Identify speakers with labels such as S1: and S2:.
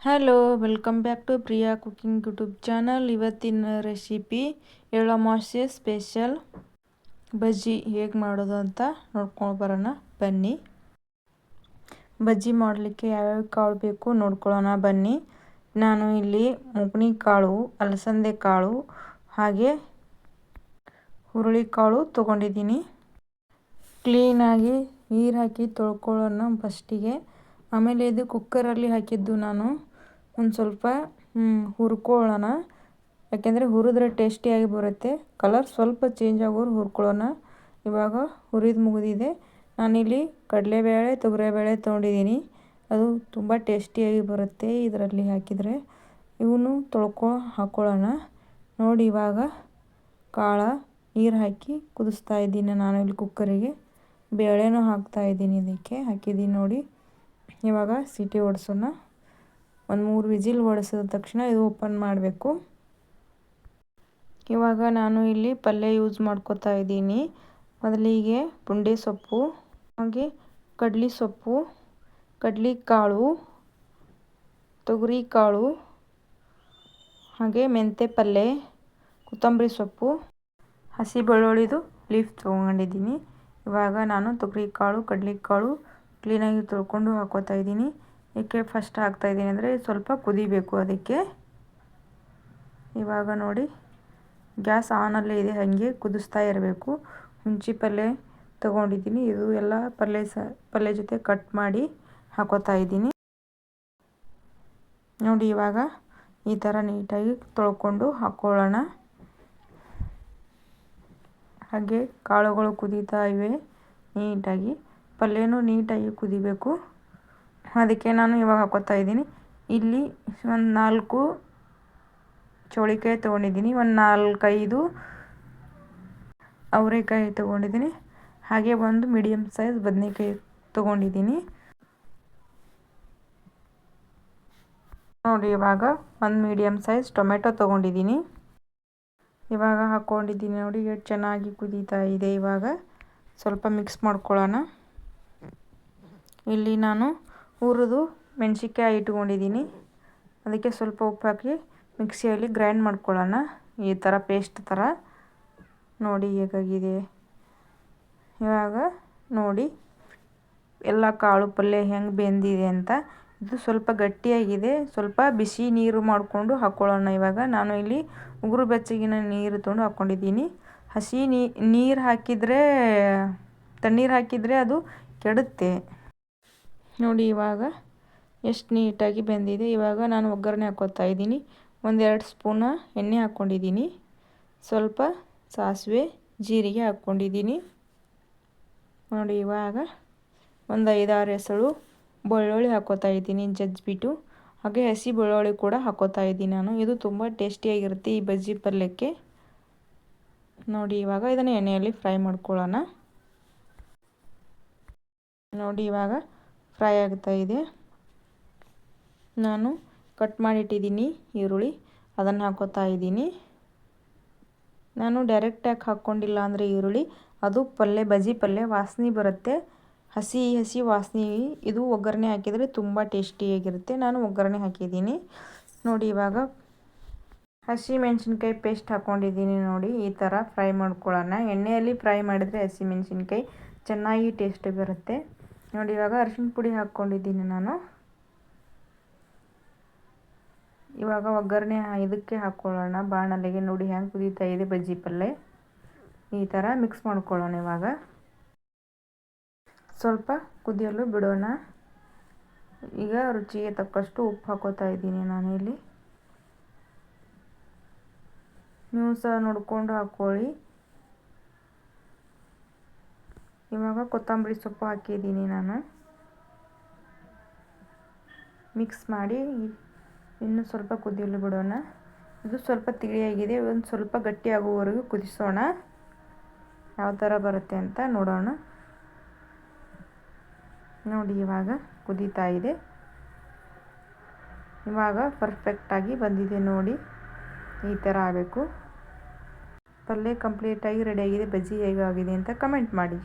S1: Hello, welcome back to Priya cooking YouTube channel. ಇವತ್ತಿನ recipe ಎಳ್ಳಮಾವಾಸ್ಯೆ special bajji ಹೇಗೆ ಮಾಡೋದು ಅಂತ ನೋಡ್ಕೊಂಡು ಬರೋಣ ಬನ್ನಿ. ಬಜ್ಜಿ ಮಾಡಲಿಕ್ಕೆ ಯಾವ್ಯಾವ ಕಾಳು ಬೇಕು ನೋಡ್ಕೊಳ್ಳೋಣ ಬನ್ನಿ. ನಾನು ಇಲ್ಲಿ ಮುಗ್ನಿ ಕಾಳು, ಅಲಸಂದೆ ಕಾಳು ಹಾಗೆ ಹುರುಳಿಕಾಳು ತೊಗೊಂಡಿದ್ದೀನಿ. ಕ್ಲೀನಾಗಿ ನೀರು ಹಾಕಿ ತೊಳ್ಕೊಳ್ಳೋಣ ಫಸ್ಟಿಗೆ. ಆಮೇಲೆ ಇದು ಕುಕ್ಕರಲ್ಲಿ ಹಾಕಿದ್ದು ನಾನು ಒಂದು ಸ್ವಲ್ಪ ಹುರ್ಕೊಳ್ಳೋಣ. ಯಾಕೆಂದರೆ ಹುರಿದ್ರೆ ಟೇಸ್ಟಿಯಾಗಿ ಬರುತ್ತೆ. ಕಲರ್ ಸ್ವಲ್ಪ ಚೇಂಜ್ ಆಗೋರು ಹುರ್ಕೊಳ್ಳೋಣ. ಇವಾಗ ಹುರಿದು ಮುಗಿದಿದೆ. ನಾನಿಲ್ಲಿ ಕಡಲೆಬೇಳೆ ತೊಗರಿಬೇಳೆ ತೊಗೊಂಡಿದ್ದೀನಿ. ಅದು ತುಂಬ ಟೇಸ್ಟಿಯಾಗಿ ಬರುತ್ತೆ ಇದರಲ್ಲಿ ಹಾಕಿದರೆ. ಇವನು ಹಾಕ್ಕೊಳ್ಳೋಣ. ನೋಡಿ, ಇವಾಗ ಕಾಳ ನೀರು ಹಾಕಿ ಕುದಿಸ್ತಾ ಇದ್ದೀನಿ ನಾನು ಇಲ್ಲಿ ಕುಕ್ಕರಿಗೆ. ಬೇಳೆನೂ ಹಾಕ್ತಾಯಿದ್ದೀನಿ, ಇದಕ್ಕೆ ಹಾಕಿದ್ದೀನಿ ನೋಡಿ. ಇವಾಗ ಸೀಟಿ ಹೊಡ್ಸೋಣ. ಒಂದು 3 ವಿಜಿಲ್ ಹೊಡೆಸಿದ ತಕ್ಷಣ ಇದು ಓಪನ್ ಮಾಡಬೇಕು. ಇವಾಗ ನಾನು ಇಲ್ಲಿ ಪಲ್ಯ ಯೂಸ್ ಮಾಡ್ಕೋತಾ ಇದ್ದೀನಿ. ಮೊದಲಿಗೆ ಪುಂಡಿ ಸೊಪ್ಪು, ಹಾಗೆ ಕಡ್ಲಿ ಸೊಪ್ಪು, ಕಡ್ಲಿಕಾಳು, ತೊಗರಿ ಕಾಳು, ಹಾಗೆ ಮೆಂತ್ಯ ಪಲ್ಯ, ಕೊತ್ತಂಬರಿ ಸೊಪ್ಪು, ಹಸಿ ಬೆಳ್ಳುಳ್ಳಿದು ಲೀಫ್ ತೊಗೊಂಡಿದ್ದೀನಿ. ಇವಾಗ ನಾನು ತೊಗರಿಕಾಳು, ಕಡ್ಲಿಕಾಳು ಕ್ಲೀನಾಗಿ ತೊಳ್ಕೊಂಡು ಹಾಕೋತಾ ಇದ್ದೀನಿ. ಏಕೆ ಫಸ್ಟ್ ಹಾಕ್ತಾಯಿದ್ದೀನಿ ಅಂದರೆ ಸ್ವಲ್ಪ ಕುದಿಬೇಕು ಅದಕ್ಕೆ. ಇವಾಗ ನೋಡಿ, ಗ್ಯಾಸ್ ಆನಲ್ಲೇ ಇದೆ, ಹಾಗೆ ಕುದಿಸ್ತಾ ಇರಬೇಕು. ಹುಂಚಿ ಪಲ್ಯ ತೊಗೊಂಡಿದ್ದೀನಿ. ಇದು ಎಲ್ಲ ಪಲ್ಯ ಜೊತೆ ಕಟ್ ಮಾಡಿ ಹಾಕೋತಾ ಇದ್ದೀನಿ ನೋಡಿ. ಇವಾಗ ಈ ಥರ ನೀಟಾಗಿ ತೊಳ್ಕೊಂಡು ಹಾಕ್ಕೊಳ್ಳೋಣ. ಹಾಗೆ ಕಾಳುಗಳು ಕುದೀತಾ ಇವೆ ನೀಟಾಗಿ. ಪಲ್ಯನೂ ನೀಟಾಗಿ ಕುದಿಬೇಕು. ಅದಕ್ಕೆ ನಾನು ಇವಾಗ ಹಾಕೋತಾ ಇದ್ದೀನಿ. ಇಲ್ಲಿ ಒಂದು 4 ಚೌಳಿಕಾಯಿ ತೊಗೊಂಡಿದ್ದೀನಿ, ಒಂದು 4-5 ಅವರೆಕಾಯಿ ತೊಗೊಂಡಿದ್ದೀನಿ, ಹಾಗೆ ಒಂದು ಮೀಡಿಯಮ್ ಸೈಜ್ ಬದನೆಕಾಯಿ ತೊಗೊಂಡಿದ್ದೀನಿ ನೋಡಿ. ಇವಾಗ ಒಂದು ಮೀಡಿಯಮ್ ಸೈಜ್ ಟೊಮೆಟೊ ತೊಗೊಂಡಿದ್ದೀನಿ. ಇವಾಗ ಹಾಕ್ಕೊಂಡಿದ್ದೀನಿ ನೋಡಿ. ಎಷ್ಟು ಚೆನ್ನಾಗಿ ಕುದೀತಾ ಇದೆ. ಇವಾಗ ಸ್ವಲ್ಪ ಮಿಕ್ಸ್ ಮಾಡ್ಕೊಳ್ಳೋಣ. ಇಲ್ಲಿ ನಾನು ಹುರಿದು ಮೆಣಸಿನ್ಕಾಯಿ ಇಟ್ಕೊಂಡಿದ್ದೀನಿ. ಅದಕ್ಕೆ ಸ್ವಲ್ಪ ಉಪ್ಪು ಹಾಕಿ ಮಿಕ್ಸಿಯಲ್ಲಿ ಗ್ರೈಂಡ್ ಮಾಡ್ಕೊಳ್ಳೋಣ. ಈ ಥರ ಪೇಸ್ಟ್ ಥರ ನೋಡಿ ಹೇಗಾಗಿದೆ. ಇವಾಗ ನೋಡಿ ಎಲ್ಲ ಕಾಳು ಪಲ್ಯ ಹೆಂಗೆ ಬೆಂದಿದೆ ಅಂತ. ಇದು ಸ್ವಲ್ಪ ಗಟ್ಟಿಯಾಗಿದೆ. ಸ್ವಲ್ಪ ಬಿಸಿ ನೀರು ಮಾಡಿಕೊಂಡು ಹಾಕ್ಕೊಳ್ಳೋಣ. ಇವಾಗ ನಾನು ಇಲ್ಲಿ ಉಗುರು ಬೆಚ್ಚಗಿನ ನೀರು ತೊಗೊಂಡು ಹಾಕ್ಕೊಂಡಿದ್ದೀನಿ. ಹಸಿ ನೀರು ಹಾಕಿದರೆ, ತಣ್ಣೀರು ಹಾಕಿದರೆ ಅದು ಕೆಡುತ್ತೆ ನೋಡಿ. ಇವಾಗ ಎಷ್ಟು ನೀಟಾಗಿ ಬೆಂದಿದೆ. ಇವಾಗ ನಾನು ಒಗ್ಗರಣೆ ಹಾಕ್ಕೋತಾ ಇದ್ದೀನಿ. 1-2 ಸ್ಪೂನ ಎಣ್ಣೆ ಹಾಕ್ಕೊಂಡಿದ್ದೀನಿ. ಸ್ವಲ್ಪ ಸಾಸಿವೆ, ಜೀರಿಗೆ ಹಾಕ್ಕೊಂಡಿದ್ದೀನಿ ನೋಡಿ. ಇವಾಗ ಒಂದು 5-6 ಎಸಳು ಬೆಳ್ಳುಳ್ಳಿ ಹಾಕ್ಕೋತಾ ಇದ್ದೀನಿ ಜಜ್ಜಿಬಿಟ್ಟು. ಹಾಗೆ ಹಸಿ ಬೆಳ್ಳುಳ್ಳಿ ಕೂಡ ಹಾಕ್ಕೋತಾ ಇದ್ದೀನಿ ನಾನು. ಇದು ತುಂಬ ಟೇಸ್ಟಿಯಾಗಿರುತ್ತೆ ಈ ಬಜ್ಜಿ ಪಲ್ಯಕ್ಕೆ ನೋಡಿ. ಇವಾಗ ಇದನ್ನು ಎಣ್ಣೆಯಲ್ಲಿ ಫ್ರೈ ಮಾಡ್ಕೊಳ್ಳೋಣ ನೋಡಿ. ಇವಾಗ ಫ್ರೈ ಆಗ್ತಾ ಇದೆ. ನಾನು ಕಟ್ ಮಾಡಿಟ್ಟಿದ್ದೀನಿ ಈರುಳ್ಳಿ, ಅದನ್ನು ಹಾಕ್ಕೋತಾ ಇದ್ದೀನಿ. ನಾನು ಡೈರೆಕ್ಟಾಗಿ ಹಾಕ್ಕೊಂಡಿಲ್ಲ ಅಂದರೆ ಈರುಳ್ಳಿ ಅದು ಬಜ್ಜಿ ಪಲ್ಯ ವಾಸನೆ ಬರುತ್ತೆ. ಹಸಿ ವಾಸನೆ. ಇದು ಒಗ್ಗರಣೆ ಹಾಕಿದರೆ ತುಂಬ ಟೇಸ್ಟಿಯಾಗಿರುತ್ತೆ. ನಾನು ಒಗ್ಗರಣೆ ಹಾಕಿದ್ದೀನಿ ನೋಡಿ. ಇವಾಗ ಹಸಿ ಮೆಣಸಿನ್ಕಾಯಿ ಪೇಸ್ಟ್ ಹಾಕ್ಕೊಂಡಿದ್ದೀನಿ ನೋಡಿ. ಈ ಥರ ಫ್ರೈ ಮಾಡ್ಕೊಳ್ಳೋಣ. ಎಣ್ಣೆಯಲ್ಲಿ ಫ್ರೈ ಮಾಡಿದರೆ ಹಸಿ ಮೆಣಸಿನ್ಕಾಯಿ ಚೆನ್ನಾಗಿ ಟೇಸ್ಟ್ ಬರುತ್ತೆ ನೋಡಿ. ಇವಾಗ ಅರಿಶಿಣ ಪುಡಿ ಹಾಕ್ಕೊಂಡಿದ್ದೀನಿ ನಾನು. ಇವಾಗ ಒಗ್ಗರಣೆ ಇದಕ್ಕೆ ಹಾಕ್ಕೊಳ್ಳೋಣ ಬಾಣಲೆಗೆ. ನೋಡಿ ಹೆಂಗೆ ಕುದೀತಾ ಇದೆ ಬಜ್ಜಿ ಪಲ್ಯ. ಈ ಥರ ಮಿಕ್ಸ್ ಮಾಡ್ಕೊಳ್ಳೋಣ. ಇವಾಗ ಸ್ವಲ್ಪ ಕುದಿಯಲು ಬಿಡೋಣ. ಈಗ ರುಚಿಗೆ ತಕ್ಕಷ್ಟು ಉಪ್ಪು ಹಾಕೋತಾ ಇದ್ದೀನಿ ನಾನು ಇಲ್ಲಿ. ನೀವು ಸಹ ನೋಡಿಕೊಂಡು ಹಾಕ್ಕೊಳ್ಳಿ. ಇವಾಗ ಕೊತ್ತಂಬರಿ ಸೊಪ್ಪು ಹಾಕಿದ್ದೀನಿ ನಾನು. ಮಿಕ್ಸ್ ಮಾಡಿ ಇನ್ನೂ ಸ್ವಲ್ಪ ಕುದಿಯಲು ಬಿಡೋಣ. ಇದು ಸ್ವಲ್ಪ ತಿಳಿಯಾಗಿದೆ. ಒಂದು ಸ್ವಲ್ಪ ಗಟ್ಟಿ ಆಗುವವರೆಗೂ ಕುದಿಸೋಣ. ಯಾವ ಥರ ಬರುತ್ತೆ ಅಂತ ನೋಡೋಣ ನೋಡಿ. ಇವಾಗ ಕುದೀತಾ ಇದೆ. ಇವಾಗ ಪರ್ಫೆಕ್ಟಾಗಿ ಬಂದಿದೆ ನೋಡಿ. ಈ ಥರ ಆಗಬೇಕು. ಪಲ್ಯ ಕಂಪ್ಲೀಟಾಗಿ ರೆಡಿಯಾಗಿದೆ. ಬಜ್ಜಿ ಹೇಗಾಗಿದೆ ಅಂತ ಕಮೆಂಟ್ ಮಾಡಿ.